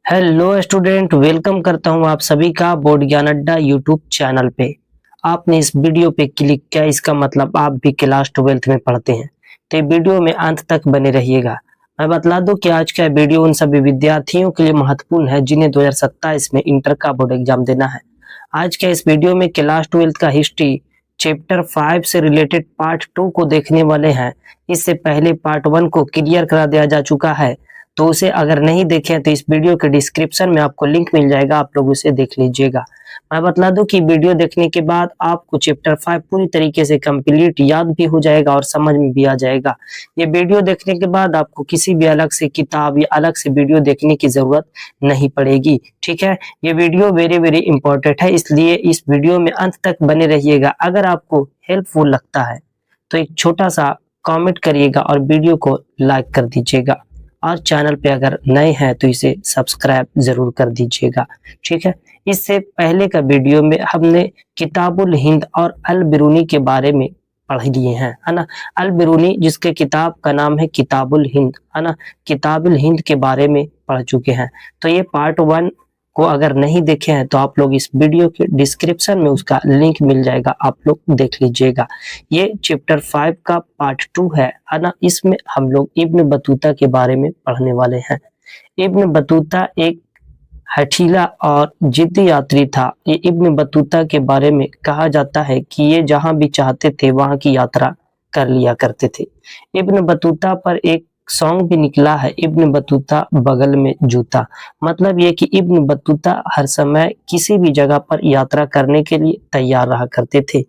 Hello student, welcome करता हूं आप सभी का बोर्ड ज्ञान अड्डा यूट्यूब चैनल पे। आपने इस वीडियो पे क्लिक किया, इसका मतलब आप भी क्लास 12th में पढ़ते हैं। तो ये वीडियो में अंत तक बने रहिएगा। मैं बतला दूं कि आज का वीडियो उन सभी विद्यार्थियों के लिए महत्वपूर्ण है जिन्हें 2027 में इंटर का बोर्ड एग्जाम देना है। आज के इस वीडियो में क्लास 12th का हिस्ट्री चैप्टर 5 से रिलेटेड पार्ट 2 को देखने वाले हैं। इससे पहले पार्ट 1 को क्लियर करा दिया जा चुका है, तो उसे अगर नहीं देखें तो इस वीडियो के डिस्क्रिप्शन में आपको लिंक मिल जाएगा, आप लोग उसे देख लीजिएगा। मैं बतला दूं कि वीडियो देखने के बाद आपको चैप्टर 5 पूरी तरीके से कंप्लीट याद भी हो जाएगा और समझ में भी आ जाएगा। ये वीडियो देखने के बाद आपको किसी भी अलग से किताब या अलग से वीडियो देखने की जरूरत नहीं पड़ेगी। ठीक है, ये वीडियो वेरी वेरी इंपॉर्टेंट है, इसलिए इस वीडियो में अंत तक बने रहिएगा। अगर आपको हेल्पफुल लगता है तो एक छोटा सा कमेंट करिएगा और वीडियो को लाइक कर दीजिएगा, और चैनल पे अगर नए हैं तो इसे सब्सक्राइब जरूर कर दीजिएगा। ठीक है, इससे पहले का वीडियो में हमने किताबुल हिंद और अल बिरूनी के बारे में पढ़ लिए हैं, है ना। अल बिरूनी जिसके किताब का नाम है किताबुल हिंद, है ना, किताबुल हिंद के बारे में पढ़ चुके हैं। तो ये पार्ट 1 को अगर नहीं देखे हैं तो आप लोग इस वीडियो के डिस्क्रिप्शन में उसका लिंक मिल जाएगा, आप लोग देख लीजिएगा। ये चैप्टर 5 का पार्ट 2 है ना। इसमें हम लोग इब्न बतूता के बारे में पढ़ने वाले हैं। इब्न बतूता एक हठीला और जिद्दी यात्री था। ये इब्न बतूता के बारे में कहा जाता है कि ये जहां भी चाहते थे वहां की यात्रा कर लिया करते थे। इब्न बतूता पर एक सॉन्ग भी निकला है, इब्न बतूता बगल में जूता। मतलब ये कि इब्न बतूता हर समय किसी भी जगह पर यात्रा करने के लिए तैयार रहा करते थे।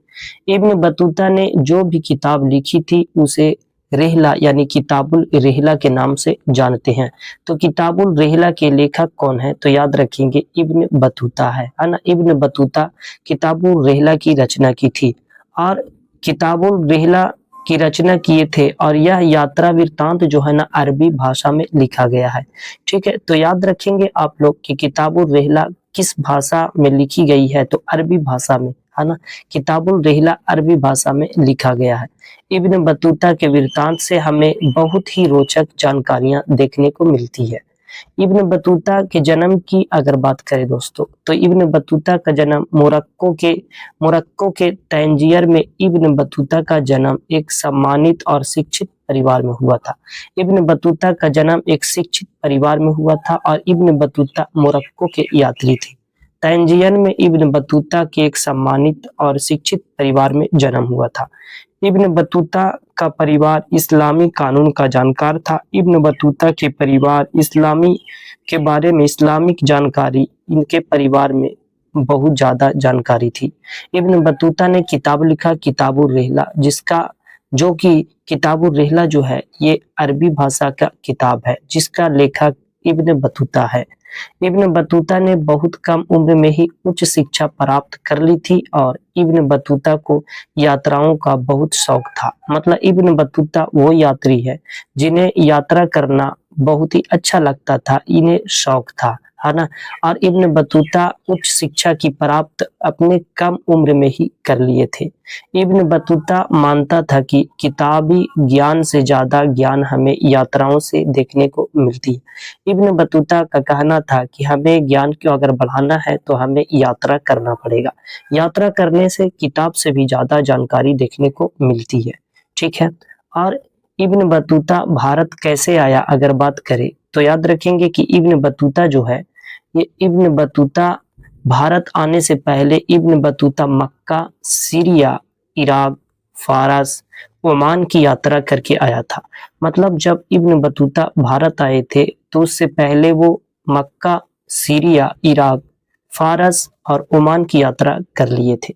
इब्न बतूता ने जो भी किताब लिखी थी उसे रिहला यानी किताबुल रिहला के नाम से जानते हैं। तो किताबुल रिहला के लेखक कौन है, तो याद रखेंगे इब्न बतूता है ना। इब्न बतूता किताबुल रिहला की रचना की थी और किताबुल रिहला की रचना किए थे, और यह यात्रा वृत्तांत जो है ना अरबी भाषा में लिखा गया है। ठीक है, तो याद रखेंगे आप लोग कि किताबुल रिहला किस भाषा में लिखी गई है, तो अरबी भाषा में, है ना। किताबुल रिहला अरबी भाषा में लिखा गया है। इब्न बतूता के वृत्तांत से हमें बहुत ही रोचक जानकारियां देखने को मिलती है। इब्न बतूता के जन्म की अगर बात करें दोस्तों, तो इब्न बतूता का जन्म मोरक्को के तंजीर में इब्न बतूता का जन्म एक सम्मानित और शिक्षित परिवार में हुआ था। इब्न बतूता का जन्म एक शिक्षित परिवार में हुआ था और इब्न बतूता मोरक्को के यात्री थे। तंजीर में इब्न बतूता के एक सम्मानित और शिक्षित परिवार में जन्म हुआ था। इब्न बतूता का परिवार इस्लामी कानून का जानकार था। इब्न बतूता के परिवार इस्लामी के बारे में इस्लामिक जानकारी इनके परिवार में बहुत ज्यादा जानकारी थी। इब्न बतूता ने किताब लिखा किताबुल रिहला, जिसका जो कि किताबुल रिहला जो है ये अरबी भाषा का किताब है, जिसका लेखक इब्न बतूता है। इब्न बतूता ने बहुत कम उम्र में ही उच्च शिक्षा प्राप्त कर ली थी और इब्न बतूता को यात्राओं का बहुत शौक था। मतलब इब्न बतूता वो यात्री है जिन्हें यात्रा करना बहुत ही अच्छा लगता था, इन्हें शौक था, है ना। और इब्न बतूता उच्च शिक्षा की प्राप्त अपने कम उम्र में ही कर लिए थे। इब्न बतूता मानता था कि किताबी ज्ञान से ज्यादा ज्ञान हमें यात्राओं से देखने को मिलती है। इब्न बतूता का कहना था कि हमें ज्ञान को अगर बढ़ाना है तो हमें यात्रा करना पड़ेगा। यात्रा करने से किताब से भी ज्यादा जानकारी देखने को मिलती है। ठीक है, और इब्न बतूता भारत कैसे आया अगर बात करें तो याद रखेंगे कि इब्न बतूता जो है ये इब्न बतूता भारत आने से पहले इब्न बतूता मक्का, सीरिया, इराक, फारस, ओमान की यात्रा करके आया था। मतलब जब इब्न बतूता भारत आए थे तो उससे पहले वो मक्का, सीरिया, इराक, फारस और ओमान की यात्रा कर लिए थे।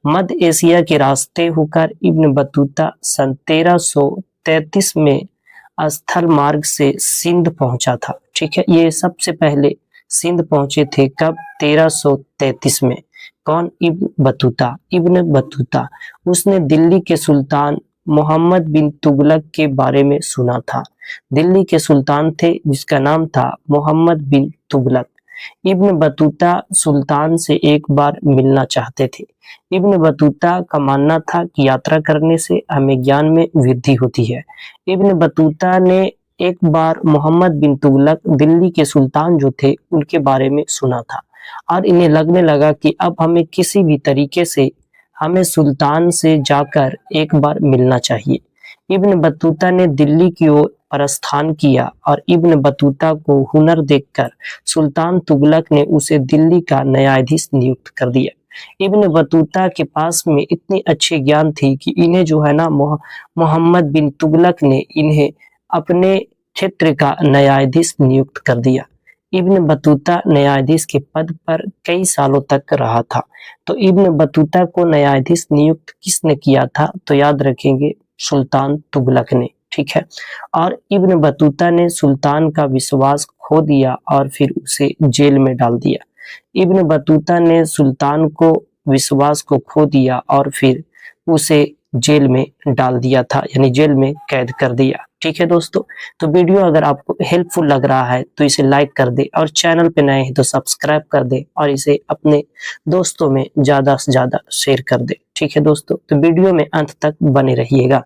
मध्य एशिया के रास्ते होकर इब्न बतूता सन 1333 में स्थल मार्ग से सिंध पहुंचा था। ठीक है, ये सबसे पहले सिंध पहुंचे थे कब, 1333 में। कौन, इब्न बतूता उसने दिल्ली के सुल्तान मोहम्मद बिन तुगलक के बारे में सुना था। दिल्ली के सुल्तान थे जिसका नाम था मोहम्मद बिन तुगलक। इब्न बतूता सुल्तान से एक बार मिलना चाहते थे। इब्न बतूता का मानना था कि यात्रा करने से हमें ज्ञान में वृद्धि होती है। इब्न बतूता ने एक बार मोहम्मद बिन तुगलक दिल्ली के सुल्तान जो थे उनके बारे में सुना था और इन्हें लगने लगा कि अब हमें किसी भी तरीके से हमें सुल्तान से जाकर एक बार मिलना चाहिए। इब्न बतूता ने दिल्ली की ओर प्रस्थान किया और इब्न बतूता को हुनर देखकर सुल्तान तुगलक ने उसे दिल्ली का न्यायाधीश नियुक्त कर दिया। इब्न बतूता के पास में इतनी अच्छी ज्ञान थी कि इन्हें जो है ना मोहम्मद बिन तुगलक ने इन्हें अपने क्षेत्र का न्यायाधीश नियुक्त कर दिया। इब्न बतूता न्यायाधीश के पद पर कई सालों तक रहा था। तो इब्न बतूता को न्यायाधीश नियुक्त किसने किया था? तो याद रखेंगे सुल्तान तुगलक ने, ठीक है। और इब्न बतूता ने सुल्तान का विश्वास खो दिया और फिर उसे जेल में डाल दिया। इब्न बतूता ने सुल्तान को विश्वास को खो दिया और फिर उसे जेल में डाल दिया था, यानी जेल में कैद कर दिया। ठीक है दोस्तों, तो वीडियो अगर आपको हेल्पफुल लग रहा है तो इसे लाइक कर दे और चैनल पे नए हैं तो सब्सक्राइब कर दे और इसे अपने दोस्तों में ज्यादा से ज्यादा शेयर कर दे। ठीक है दोस्तों, तो वीडियो में अंत तक बने रहिएगा।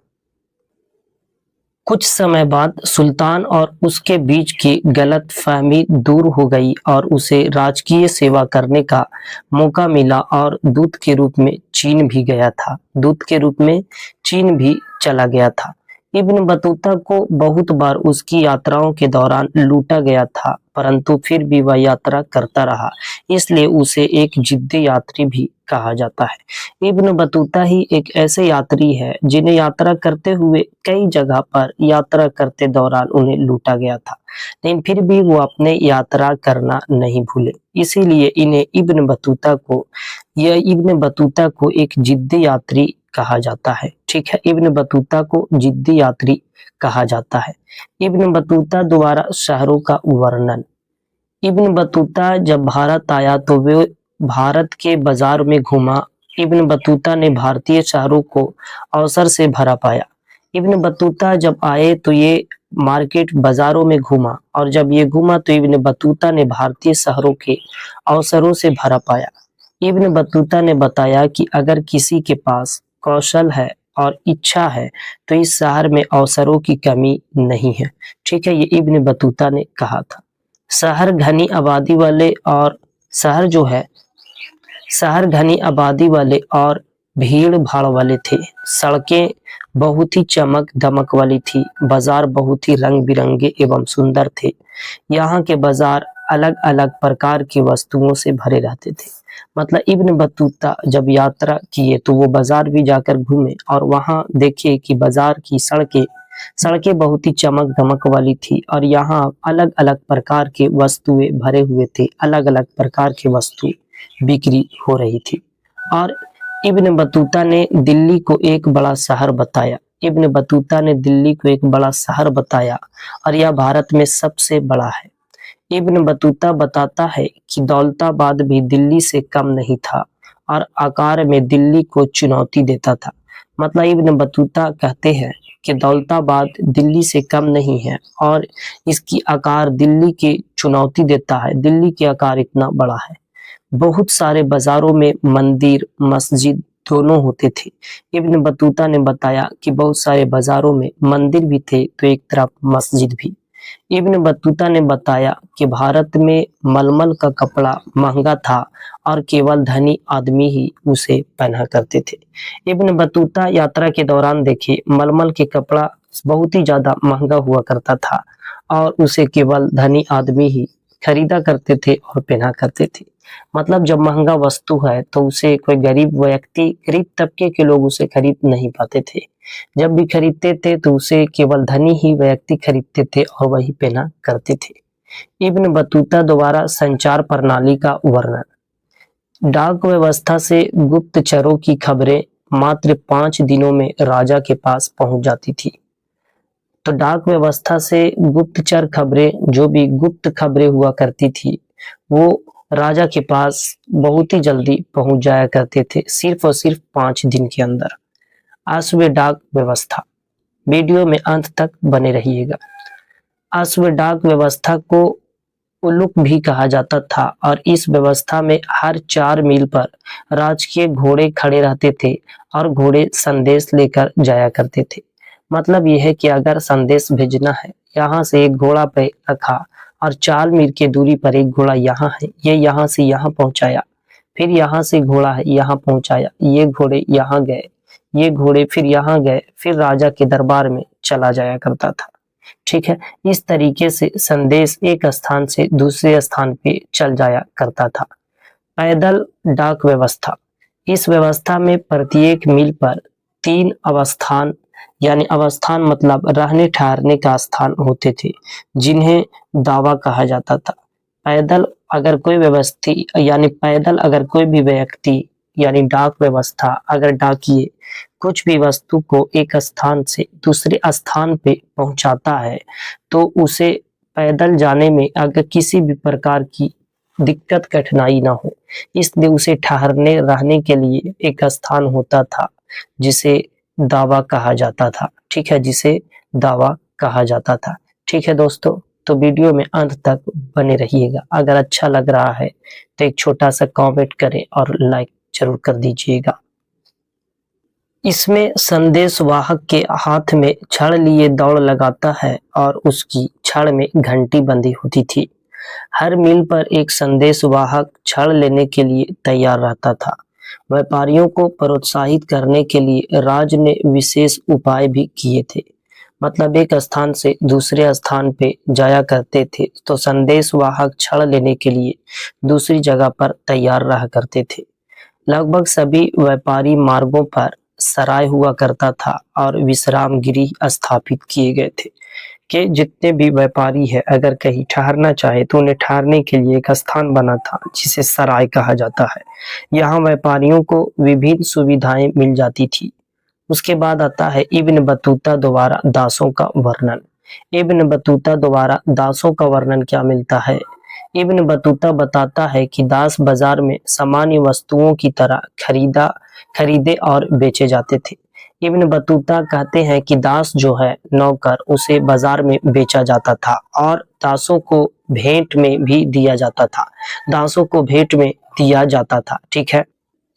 कुछ समय बाद सुल्तान और उसके बीच की गलतफहमी दूर हो गई और उसे राजकीय सेवा करने का मौका मिला और दूत के रूप में चीन भी गया था। दूत के रूप में चीन भी चला गया था। इब्न बतूता को बहुत बार उसकी यात्राओं के दौरान लूटा गया था, परंतु फिर भी वह यात्रा करता रहा, इसलिए उसे एक जिद्दी यात्री भी कहा जाता है। इब्न बतूता ही एक ऐसे यात्री है जिन्हें यात्रा करते हुए कई जगह पर यात्रा करते दौरान उन्हें लूटा गया था, लेकिन फिर भी वो अपने यात्रा करना नहीं भूले। इसीलिए इब्न बतूता को एक जिद्दी यात्री कहा जाता है। ठीक है, इब्न बतूता को जिद्दी यात्री कहा जाता है। इब्न बतूता द्वारा शहरों का वर्णन। इब्न बतूता जब भारत आया तो वे भारत के बाजार में घूमा। इब्न बतूता ने भारतीय शहरों को अवसर से भरा पाया। इब्न बतूता जब आए तो ये मार्केट बाजारों में घूमा और जब ये घूमा तो इब्न बतूता ने भारतीय शहरों के अवसरों से भरा पाया। इब्न बतूता ने बताया कि अगर किसी के पास कौशल है और इच्छा है तो इस शहर में अवसरों की कमी नहीं है। ठीक है, ये इब्न बतूता ने कहा था। शहर घनी आबादी वाले और शहर जो है शहर घनी आबादी वाले और भीड़ भाड़ वाले थे। सड़कें बहुत ही चमक दमक वाली थी। बाजार बहुत ही रंग बिरंगे एवं सुंदर थे। यहाँ के बाजार अलग अलग प्रकार की वस्तुओं से भरे रहते थे। मतलब इब्न बतूता जब यात्रा किए तो वो बाजार भी जाकर घूमे और वहां देखे कि बाजार की सड़कें बहुत ही चमक दमक वाली थी और यहाँ अलग अलग प्रकार के वस्तुएं भरे हुए थे। अलग अलग प्रकार की वस्तु बिक्री हो रही थी। और इब्न बतूता ने दिल्ली को एक बड़ा शहर बताया। इब्न बतूता ने दिल्ली को एक बड़ा शहर बताया और यह भारत में सबसे बड़ा है। इब्न बतूता बताता है कि दौलताबाद भी दिल्ली से कम नहीं था और आकार में दिल्ली को चुनौती देता था। मतलब इब्न बतूता कहते हैं कि दौलताबाद दिल्ली से कम नहीं है और इसकी आकार दिल्ली की चुनौती देता है। दिल्ली के आकार इतना बड़ा है। बहुत सारे बाजारों में मंदिर मस्जिद दोनों होते थे। इब्न बतूता ने बताया कि बहुत सारे बाजारों में मंदिर भी थे तो एक तरफ मस्जिद भी। इब्न बतूता ने बताया कि भारत में मलमल का कपड़ा महंगा था और केवल धनी आदमी ही उसे पहना करते थे। इब्न बतूता यात्रा के दौरान देखे मलमल के कपड़ा बहुत ही ज्यादा महंगा हुआ करता था और उसे केवल धनी आदमी ही खरीदा करते थे और पहना करते थे। मतलब जब महंगा वस्तु है तो उसे कोई गरीब तबके के लोग उसे खरीद नहीं पाते थे। जब भी खरीदते थे तो उसे केवल धनी ही व्यक्ति खरीदते थे और वही पहना करते थे। इब्न बतूता द्वारा संचार प्रणाली का वर्णन। डाक व्यवस्था से गुप्तचरों की खबरें मात्र 5 दिनों में राजा के पास पहुंच जाती थी। तो डाक व्यवस्था से गुप्तचर खबरें, जो भी गुप्त खबरें हुआ करती थी, वो राजा के पास बहुत ही जल्दी पहुंच जाया करते थे, सिर्फ और सिर्फ 5 दिन के अंदर। अश्व डाक व्यवस्था। वीडियो में अंत तक बने रहिएगा। अश्व डाक व्यवस्था को उलुक भी कहा जाता था और इस व्यवस्था में हर 4 मील पर राजकीय घोड़े खड़े रहते थे और घोड़े संदेश लेकर जाया करते थे। मतलब यह है कि अगर संदेश भेजना है, यहाँ से एक घोड़ा पे रखा और 4 मील की दूरी पर एक घोड़ा यहाँ है, ये यहाँ से यहाँ पहुंचाया, फिर यहाँ से घोड़ा है यहाँ पहुंचाया, ये घोड़े यहाँ गए, ये घोड़े फिर यहाँ गए, फिर राजा के दरबार में चला जाया करता था। ठीक है, इस तरीके से संदेश एक स्थान से दूसरे स्थान पे चल जाया करता था। पैदल डाक व्यवस्था, इस व्यवस्था में प्रत्येक मील पर 3 अवस्थान, यानी अवस्थान मतलब रहने ठहरने का स्थान होते थे, जिन्हें दावा कहा जाता था। पैदल अगर कोई व्यवस्थी यानी पैदल अगर कोई भी व्यक्ति यानी डाक व्यवस्था अगर डाकिए कुछ भी वस्तु को एक स्थान से दूसरे स्थान पे पहुंचाता है, तो उसे पैदल जाने में अगर किसी भी प्रकार की दिक्कत कठिनाई ना हो, इसलिए उसे ठहरने रहने के लिए एक स्थान होता था जिसे दावा कहा जाता था। ठीक है, जिसे दावा कहा जाता था। ठीक है दोस्तों, तो वीडियो में अंत तक बने रहिएगा। अगर अच्छा लग रहा है तो एक छोटा सा कमेंट करें और लाइक जरूर कर दीजिएगा। इसमें संदेश वाहक के हाथ में छड़ लिए दौड़ लगाता है और उसकी छड़ में घंटी बंधी होती थी। हर मील पर एक संदेश वाहक छड़ लेने के लिए तैयार रहता था। व्यापारियों को प्रोत्साहित करने के लिए राज ने विशेष उपाय भी किए थे। मतलब एक स्थान से दूसरे स्थान पे जाया करते थे तो संदेश वाहक छड़ लेने के लिए दूसरी जगह पर तैयार रहा करते थे। लगभग सभी व्यापारी मार्गों पर सराय हुआ करता था और विश्राम गृह स्थापित किए गए थे कि जितने भी व्यापारी है अगर कहीं ठहरना चाहे तो उन्हें ठहरने के लिए एक स्थान बना था जिसे सराय कहा जाता है। यहाँ व्यापारियों को विभिन्न सुविधाएं मिल जाती थी। उसके बाद आता है इब्न बतूता द्वारा दासों का वर्णन। इब्न बतूता द्वारा दासों का वर्णन क्या मिलता है? इब्न बतूता बताता है कि दास बाजार में सामान्य वस्तुओं की तरह खरीदे और बेचे जाते थे। इब्न बतूता कहते हैं कि दास जो है नौकर, उसे बाजार में बेचा जाता था और दासों को भेंट में भी दिया जाता था। दासों को भेंट में दिया जाता था। ठीक है,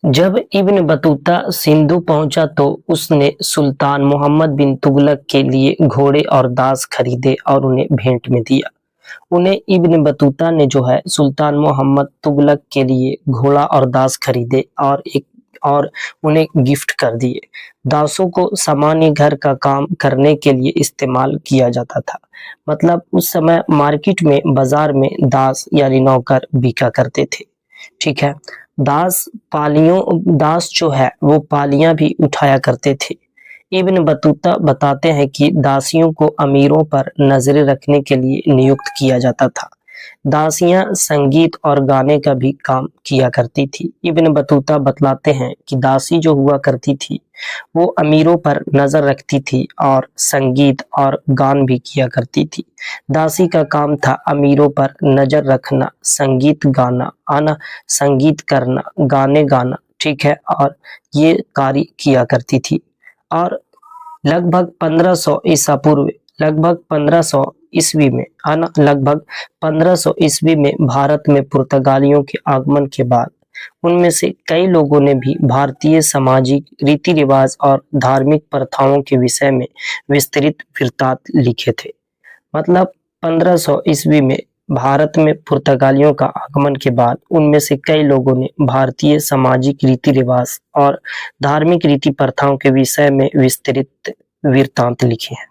जब इब्न बतूता सिंधु पहुंचा तो उसने सुल्तान मोहम्मद बिन तुगलक के लिए घोड़े और दास खरीदे और उन्हें भेंट में दिया। उन्हें इब्न बतूता ने जो है सुल्तान मोहम्मद तुगलक के लिए घोड़ा और दास खरीदे और उन्हें गिफ्ट कर दिए। दासों को सामान्य घर का काम करने के लिए इस्तेमाल किया जाता था। मतलब उस समय मार्केट में बाजार में दास यानी नौकर बिका करते थे। ठीक है, दास जो है वो पालियां भी उठाया करते थे। इब्न बतूता बताते हैं कि दासियों को अमीरों पर नजरें रखने के लिए नियुक्त किया जाता था। दासियां संगीत और गाने का भी काम किया करती थी। इब्न बतूता बतलाते हैं कि दासी जो हुआ करती थी वो अमीरों पर नजर रखती थी और संगीत और गान भी किया करती थी। दासी का काम था अमीरों पर नजर रखना, संगीत गाना आना, संगीत करना, गाने गाना। ठीक है, और ये कार्य किया करती थी। और लगभग 1500 ईसा पूर्व लगभग 1500 ईस्वी में आना लगभग 1500 ईस्वी में भारत में पुर्तगालियों के आगमन के बाद उनमें से कई लोगों ने भी भारतीय सामाजिक रीति रिवाज और धार्मिक प्रथाओं के विषय में विस्तृत वृत्तांत लिखे थे। मतलब 1500 ईस्वी में भारत में पुर्तगालियों का आगमन के बाद उनमें से कई लोगों ने भारतीय सामाजिक रीति रिवाज और धार्मिक रीति प्रथाओं के विषय में विस्तृत वृत्तांत लिखे हैं।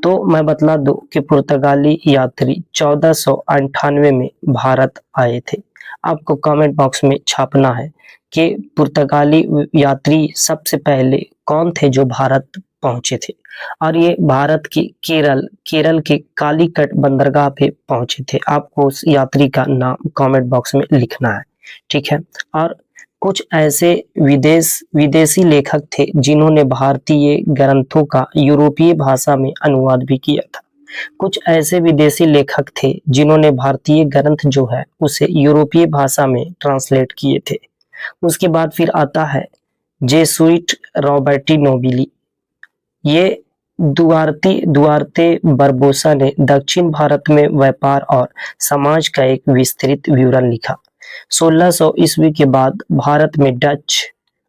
तो मैं बतला दूं कि पुर्तगाली यात्री 1498 में भारत आए थे। आपको कमेंट बॉक्स में छापना है कि पुर्तगाली यात्री सबसे पहले कौन थे जो भारत पहुंचे थे। और ये भारत की केरल के कालीकट बंदरगाह पे पहुंचे थे। आपको उस यात्री का नाम कमेंट बॉक्स में लिखना है। ठीक है, और कुछ ऐसे विदेशी लेखक थे जिन्होंने भारतीय ग्रंथों का यूरोपीय भाषा में अनुवाद भी किया था। कुछ ऐसे विदेशी लेखक थे जिन्होंने भारतीय ग्रंथ जो है उसे यूरोपीय भाषा में ट्रांसलेट किए थे। उसके बाद फिर आता है जेसुइट रॉबर्टी नोबिली। ये दुआर्ते बरबोसा ने दक्षिण भारत में व्यापार और समाज का एक विस्तृत विवरण लिखा। 1600 ईस्वी के बाद भारत में डच,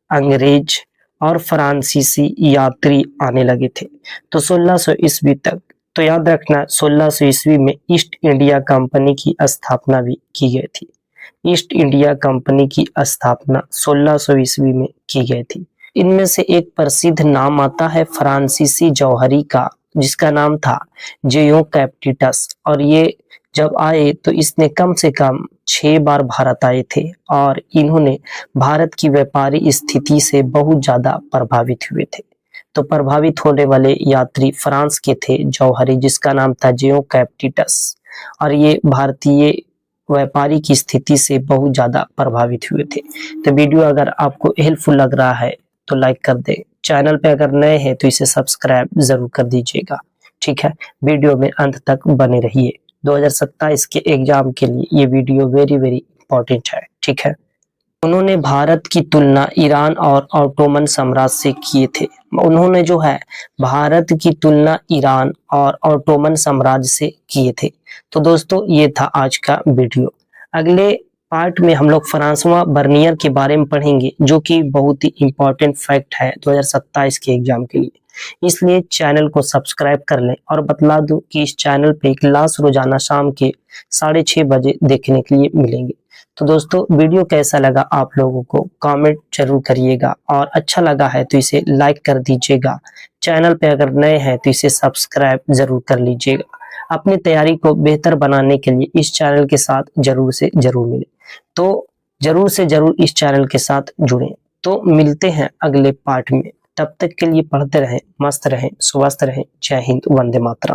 अंग्रेज और फ्रांसीसी यात्री आने लगे थे। तो 1600 ईस्वी तक, तो याद रखना 1600 ईस्वी में ईस्ट इंडिया कंपनी की स्थापना भी की गई थी। ईस्ट इंडिया कंपनी की स्थापना 1600 ईस्वी में की गई थी। इनमें से एक प्रसिद्ध नाम आता है फ्रांसीसी जौहरी का, जिसका नाम था जेयों कैप्टिटस। और ये जब आए तो इसने कम से कम 6 बार भारत आए थे और इन्होंने भारत की व्यापारी स्थिति से बहुत ज्यादा प्रभावित हुए थे। तो प्रभावित होने वाले यात्री फ्रांस के थे जौहरी, जिसका नाम था जेयों कैप्टिटस, और ये भारतीय व्यापारी की स्थिति से बहुत ज्यादा प्रभावित हुए थे। तो वीडियो अगर आपको हेल्पफुल लग रहा है तो लाइक कर दे। चैनल पे अगर नए हैं तो इसे सब्सक्राइब जरूर कर दीजिएगा। ठीक है, वीडियो में अंत तक बने रहिए। 2027 के एग्जाम के लिए ये वीडियो वेरी इंपॉर्टेंट है। ठीक है, उन्होंने भारत की तुलना ईरान और ऑटोमन साम्राज्य से किए थे। उन्होंने जो है भारत की तुलना ईरान और ऑटोमन साम्राज्य से किए थे। तो दोस्तों ये था आज का वीडियो। अगले पार्ट में हम लोग फ्रांसवा बर्नियर के बारे में पढ़ेंगे, जो कि बहुत ही इंपॉर्टेंट फैक्ट है 2027 के एग्जाम के लिए। इसलिए चैनल को सब्सक्राइब कर लें और बतला दूं कि इस चैनल पे क्लास रोजाना शाम के 6:30 बजे देखने के लिए मिलेंगे। तो दोस्तों वीडियो कैसा लगा आप लोगों को कमेंट जरूर करिएगा, और अच्छा लगा है तो इसे लाइक कर दीजिएगा। चैनल पे अगर नए हैं तो इसे सब्सक्राइब जरूर कर लीजिएगा। अपनी तैयारी को बेहतर बनाने के लिए इस चैनल के साथ जरूर से जरूर मिले, तो जरूर से जरूर इस चैनल के साथ जुड़ें। तो मिलते हैं अगले पार्ट में, तब तक के लिए पढ़ते रहें, मस्त रहें, स्वस्थ रहें। जय हिंद, वंदे मातरम।